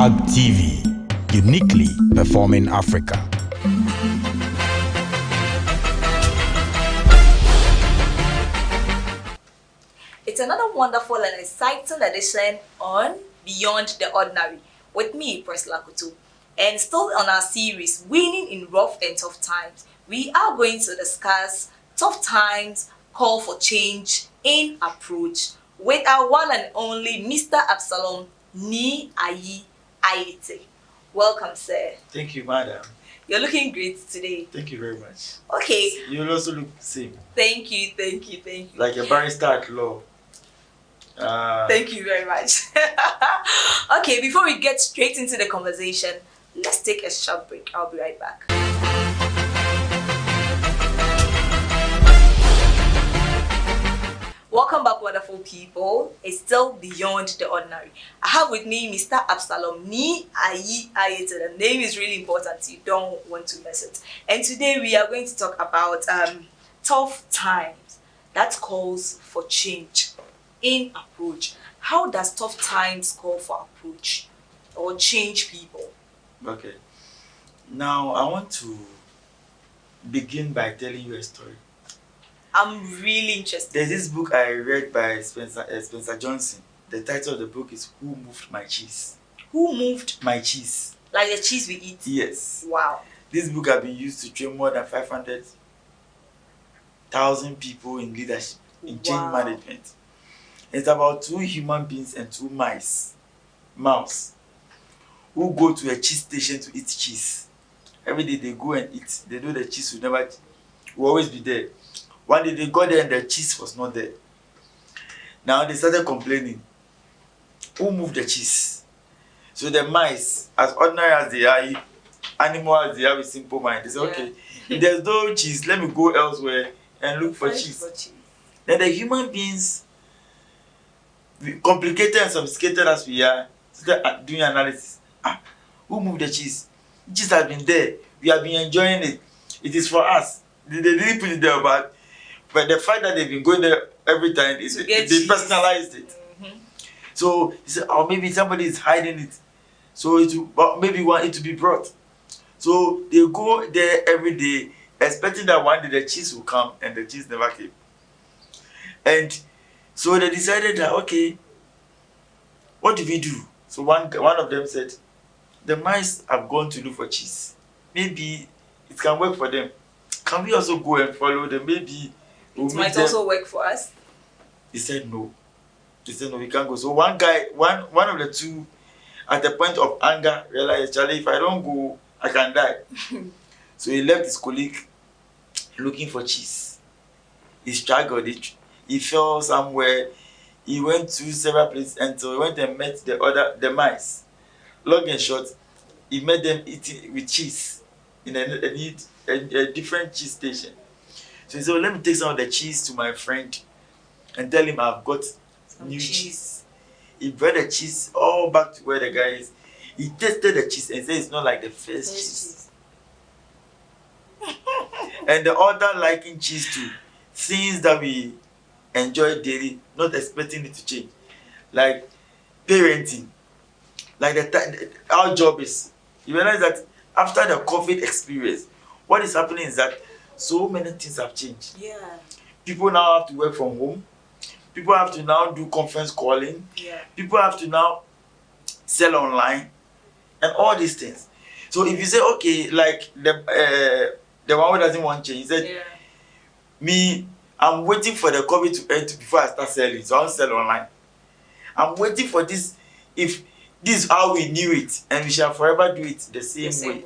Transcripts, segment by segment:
Hug TV, uniquely performing Africa. It's another wonderful and exciting edition on Beyond the Ordinary with me, Priscilla Kutu. And still on our series, Winning in Rough and Tough Times, we are going to discuss tough times, call for change in approach with our one and only Mr. Absalom Ni Ayi Ayete. Welcome, sir. Thank you, madam. You're looking great today. Thank you very much. Okay. You also look the same. Thank you. Like a barrister at law. Thank you very much. Okay, before we get straight into the conversation, let's take a short break. I'll be right back. Welcome back, wonderful people. It's still Beyond the Ordinary. I have with me Mr. Absalom Ni Ayi Ayete. The name is really important. You don't want to miss it. And today we are going to talk about tough times that calls for change in approach. How does tough times call for approach or change people? Okay. Now I want to begin by telling you a story. I'm really interested. There's this book I read by Spencer Johnson. The title of the book is Who Moved My Cheese? Who moved my cheese? Like the cheese we eat? Yes. Wow. This book has been used to train more than 500,000 people in leadership, in change management. It's about two human beings and two mouse, who go to a cheese station to eat cheese. Every day they go and eat. They know the cheese will always be there. One day they got there and the cheese was not there. Now they started complaining. Who moved the cheese? So the mice, as ordinary as they are, animal as they have a simple mind, they say, okay, if there's no cheese, let me go elsewhere and look for cheese. Then the human beings, complicated and sophisticated as we are, started doing analysis. Who moved the cheese? The cheese has been there. We have been enjoying it. It is for us. They didn't put it there, but the fact that they've been going there every time, they personalized it. Mm-hmm. So he said, or maybe somebody is hiding it. So maybe want it to be brought. So they go there every day, expecting that one day the cheese will come, and the cheese never came. And so they decided that, okay, what do we do? So one of them said, the mice have gone to look for cheese. Maybe it can work for them. Can we also go and follow them? Maybe it might also work for us. He said no. He said no, we can't go. So one of the two, at the point of anger, realized, Charlie, if I don't go, I can die. So he left his colleague looking for cheese. He struggled. He fell somewhere. He went to several places until he went and met the mice. Long and short, he met them eating with cheese in a different cheese station. So he said, let me take some of the cheese to my friend and tell him I've got new cheese. He brought the cheese all back to where the guy is. He tasted the cheese and said it's not like the first cheese. And the other liking cheese too. Things that we enjoy daily, not expecting it to change. Like parenting. Like our job is. You realize that after the COVID experience, what is happening is that so many things have changed. Yeah. People now have to work from home. People have to now do conference calling. Yeah. People have to now sell online and all these things. So if you say, okay, like the one who doesn't want change, he said, me, I'm waiting for the COVID to end before I start selling. So I'll sell online. I'm waiting for this. If this is how we knew it, and we shall forever do it the same way.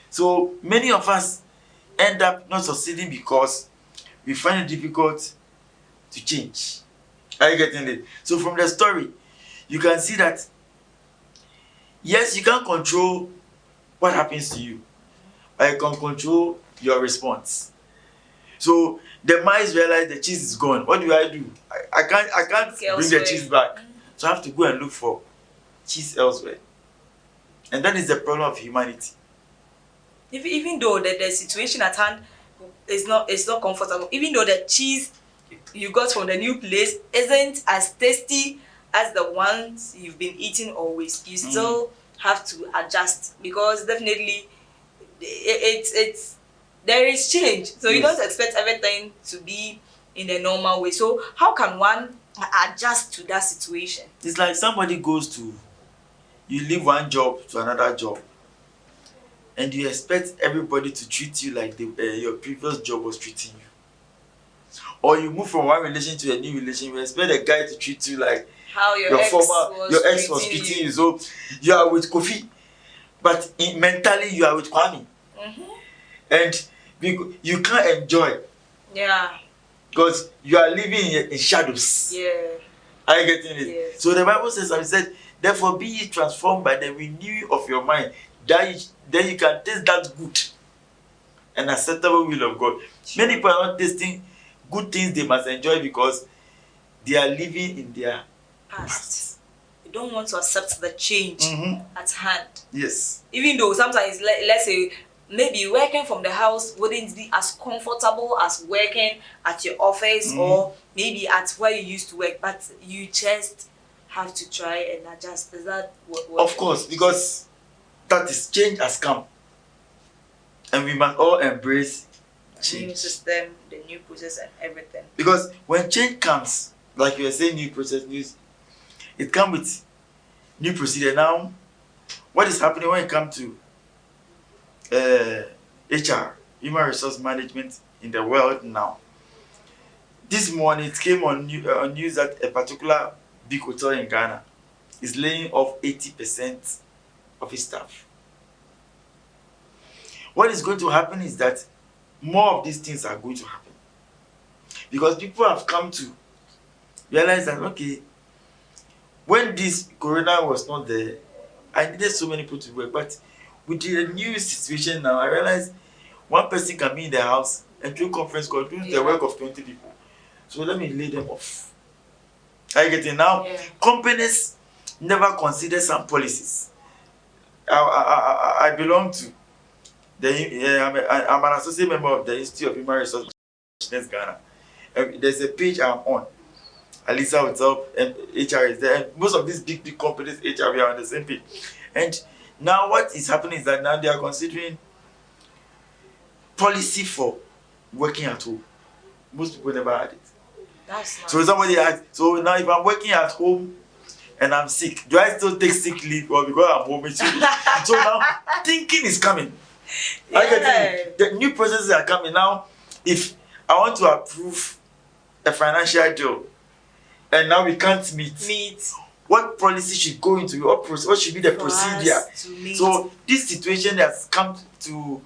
So many of us end up not succeeding because we find it difficult to change. Are you getting it? So from the story, you can see that, yes, you can't control what happens to you, but you can control your response. So the mice realize the cheese is gone. What do? I can't bring the cheese back. So I have to go and look for cheese elsewhere. And that is the problem of humanity. Even though the situation at hand is not comfortable, even though the cheese you got from the new place isn't as tasty as the ones you've been eating always, you still have to adjust, because definitely it's there is change. So you Yes. don't expect everything to be in the normal way. So how can one adjust to that situation? It's like somebody goes to, you leave one job to another job, and you expect everybody to treat you like your previous job was treating you. Or you move from one relation to a new relation, you expect a guy to treat you like How your ex was treating you. So you are with Kofi, but mentally you are with Kwame. And you can't enjoy. Yeah. Because you are living in shadows. Yeah. Are you getting it? Yes. So the Bible says, it said, therefore be ye transformed by the renewing of your mind, that then you can taste that good and acceptable will of God. Sure. Many people are not tasting good things they must enjoy because they are living in their Past. You don't want to accept the change at hand. Yes. Even though sometimes, let's say, maybe working from the house wouldn't be as comfortable as working at your office or maybe at where you used to work, but you just have to try and adjust. Is that what Of course, because that is change has come. And we must all embrace the new change. system, the new process and everything. Because when change comes, like you were saying, new process, it comes with new procedure. Now, what is happening when it comes to HR, human resource management in the world now? This morning it came on news that a particular big hotel in Ghana is laying off 80% of its staff. What is going to happen is that more of these things are going to happen, because people have come to realize that, okay, when this corona was not there, I needed so many people to work, but with the new situation now, I realize one person can be in the house and through conference call do the work of 20 people. So let me lay them off. Are you getting now? Yeah. Companies never consider some policies. I belong to I'm an associate member of the Institute of Human Resources Ghana. There's a page I'm on. Alisa Hotel and HR is there. And most of these big companies, HR, we are on the same page. And now what is happening is that now they are considering policy for working at home. Most people never had it. That's nice. So somebody asked, so now if I'm working at home and I'm sick, do I still take sick leave or because I'm home? So now thinking is coming. Yeah. I get it. The new processes are coming now. If I want to approve a financial deal and now we can't meet, what policy should go into what should be the procedure? So this situation has come to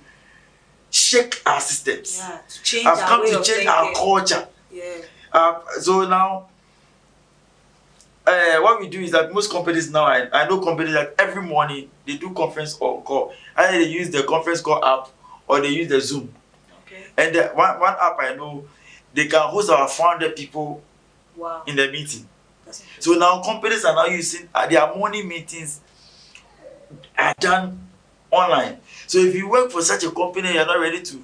shake our systems. Yeah, to change have our come way to of change thinking. our culture. Yeah. So now what we do is that most companies now, I know companies that every morning they do conference or call. Either they use the conference call app or they use the Zoom. Okay. And one app I know, they can host our 400 people in the meeting. So now companies are now using their morning meetings are done online. So if you work for such a company, you're not ready to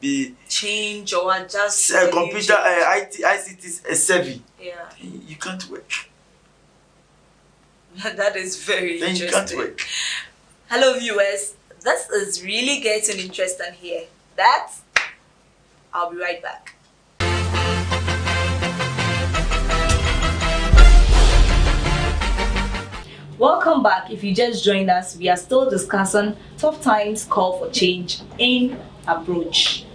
be change or adjust computer ICT savvy. Yeah. You can't work. That is very then interesting. You can't work. Hello viewers, this is really getting interesting here. I'll be right back. Welcome back. If you just joined us, we are still discussing tough times call for change in approach.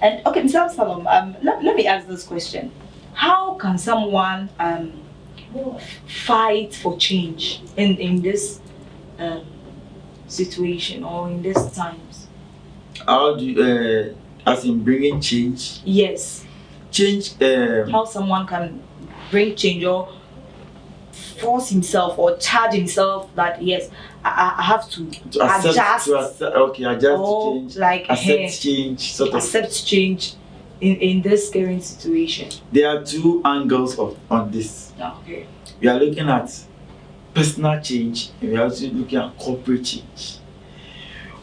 And okay, Mr. Absalom, let me ask this question. How can someone fight for change in this situation or in these times? How do you, as in bringing change? Yes. Change. How someone can bring change or force himself or charge himself that yes, I have to adjust. Adjust or change. Like accept change. Accept change in this current situation. There are two angles on this. Okay. We are looking at personal change and we are also looking at corporate change.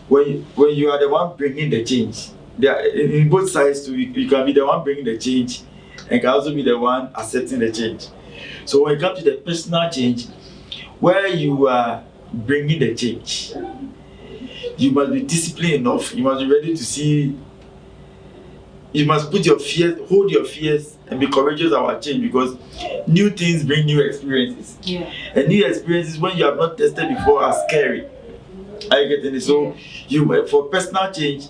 When you are the one bringing the change, there in both sides too, you can be the one bringing the change and can also be the one accepting the change. So when it comes to the personal change, where you are bringing the change, you must be disciplined enough. You must be ready to see. You must put your fears, hold your fears, and be courageous about change, because new things bring new experiences. Yeah. And new experiences, when you have not tested before, are scary. Are you getting it? So, you, for personal change,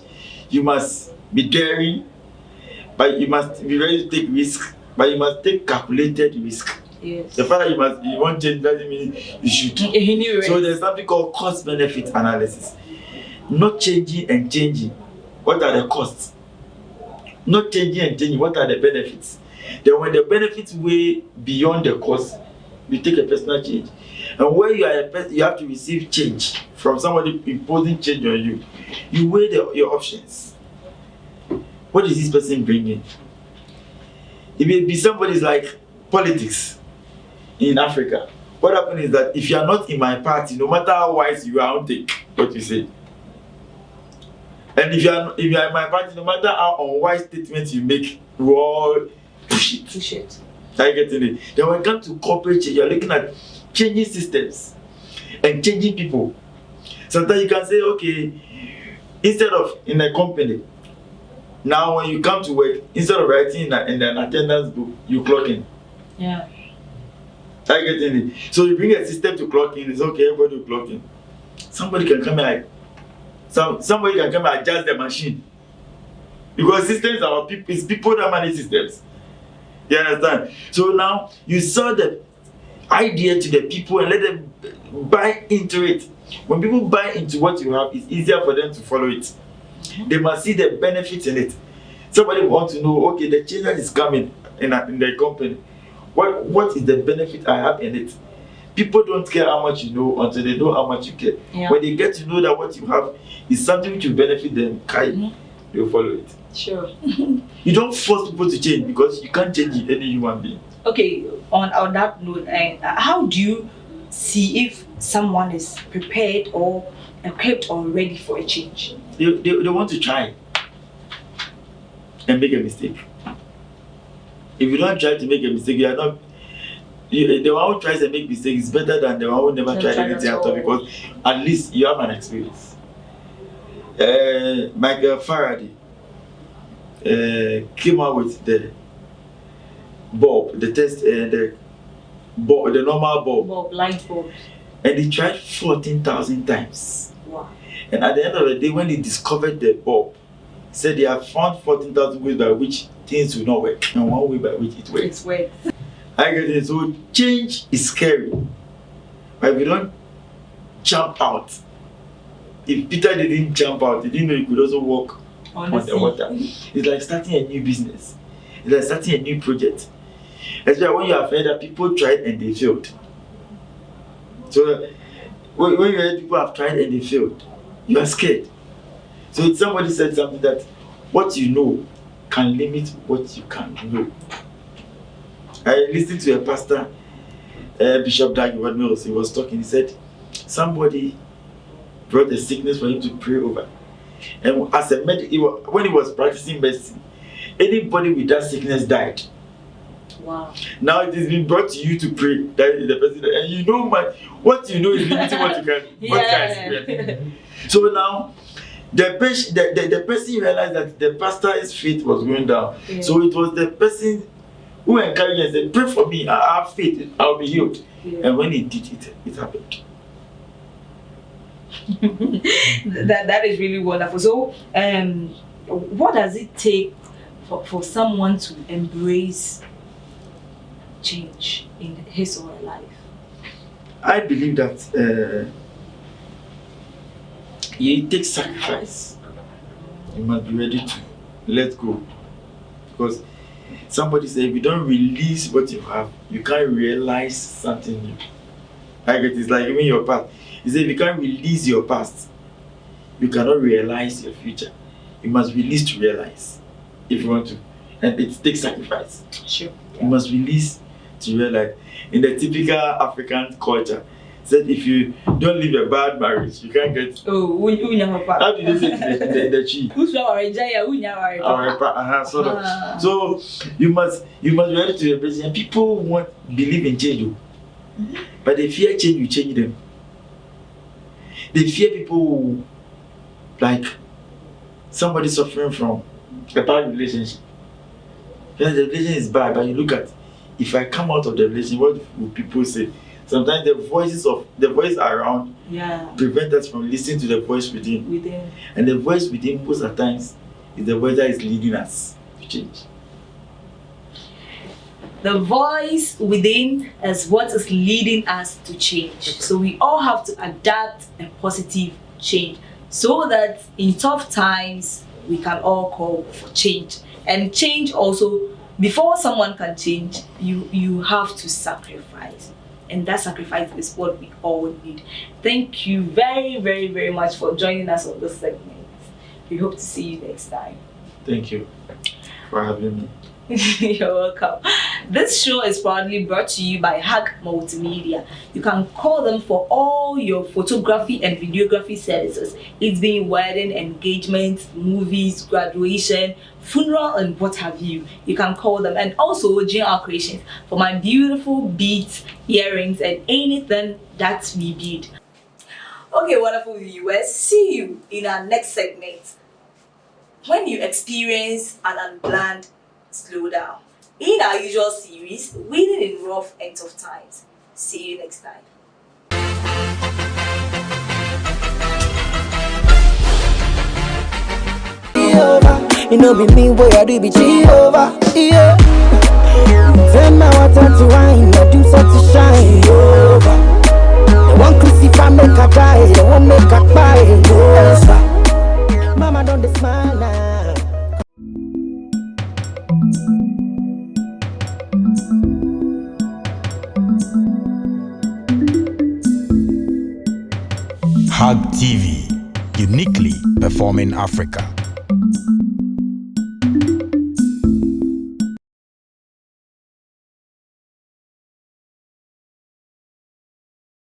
you must be daring, but you must be ready to take risk. But you must take calculated risk. Yes. The fact that you want change doesn't mean you should. So there's something called cost-benefit analysis. Not changing and changing. What are the costs? Not changing and changing. What are the benefits? Then when the benefits weigh beyond the cost, you take a personal change. And when you are a person, you have to receive change from somebody imposing change on you. You weigh your options. What is this person bringing? It may be somebody's like politics in Africa. What happens is that if you are not in my party, no matter how wise you are, I won't take what you say. And if you are in my party, no matter how unwise statements you make, we all push it. Push it. I get it. Then when it comes to corporate change, you are looking at changing systems and changing people. Sometimes you can say, okay, instead of in a company, now when you come to work, instead of writing in an attendance book, you clock in. Yeah. I get it. So you bring a system to clock in, it's okay, everybody will clock in. Somebody can come and somebody can come and adjust the machine. Because systems are people, it's people that manage systems. You understand? So now you sell the idea to the people and let them buy into it. When people buy into what you have, it's easier for them to follow it. They must see the benefits in it. Somebody wants to know, okay, the change that is coming in the company, what is the benefit I have in it? People don't care how much you know until they know how much you care. Yeah. When they get to know that what you have is something which will benefit them, they'll follow it. Sure. You don't force people to change, because you can't change any human being. Okay, on that note, how do you see if someone is prepared or equipped or ready for a change? They want to try and make a mistake. If you don't try to make a mistake, you are not. The one who tries and make mistakes is better than the one who never tried anything at all, because at least you have an experience. Michael Faraday came out with the bulb, the test, the normal bulb, light bulb, and he tried 14,000 times. Wow. And at the end of the day, when he discovered the bulb, he said they have found 14,000 ways by which things will not work, and one way by which it works. I get it. So change is scary, but if you don't jump out, if Peter didn't jump out, he didn't know he could also walk on the water. It's like starting a new business. It's like starting a new project. Especially when you have heard that people tried and they failed. So when you heard people have tried and they failed, you are scared. So somebody said something that what you know can limit what you can know. I listened to a pastor, Bishop Dag Mills. He was talking. He said somebody brought a sickness for him to pray over, and as a medic, when he was practicing medicine, anybody with that sickness died. Wow. Now it is being brought to you to pray. That is the person, and you know what you know is limiting what you can experience. So now the person realized that the pastor's faith was going down. Yeah. So it was the person who encouraged and said, pray for me, I have faith, I'll be healed. Yeah. And when he did it, it happened. that is really wonderful. So what does it take for someone to embrace change in his or her life? I believe that it takes sacrifice. You must be ready to let go, because somebody said if you don't release what you have, you can't realize something new. I get it's like even your past. He said if you can't release your past, you cannot realize your future. You must release to realize if you want to. And it takes sacrifice. Sure. Yeah. You must release to realize. In the typical African culture, said if you don't live a bad marriage, you can't get. How did they say it? The tree? So you must be ready to embrace it. And people believe in change, but they fear change. You change them. They fear people who, like somebody suffering from a bad relationship. Then the relationship is bad, but you look at, if I come out of the relationship, what will people say? Sometimes the voice around prevent us from listening to the voice within. And the voice within most of the times is the voice that is leading us to change. The voice within is what is leading us to change. So we all have to adapt a positive change so that in tough times we can all call for change. And change also, before someone can change, you have to sacrifice. And that sacrifice is what we all need. Thank you very, very, very much for joining us on this segment. We hope to see you next time. Thank you for having me. You're welcome. This show is proudly brought to you by Hack Multimedia. You can call them for all your photography and videography services. It's been wedding, engagements, movies, graduation, funeral, and what have you. You can call them. And also GR Creations for my beautiful beads, earrings, and anything that we bead. Okay, wonderful viewers. See you in our next segment. When you experience an unplanned slowdown in our usual series, Winning in Rough and Tough Times. See you next time. You know be me boy, I do be Jehovah. Yeah. Turn my water to wine, I do set to shine. Jehovah. They want crucify, make a die, they won't make a buy. Jehovah. Mama don't smile now. Hug TV, uniquely performing Africa.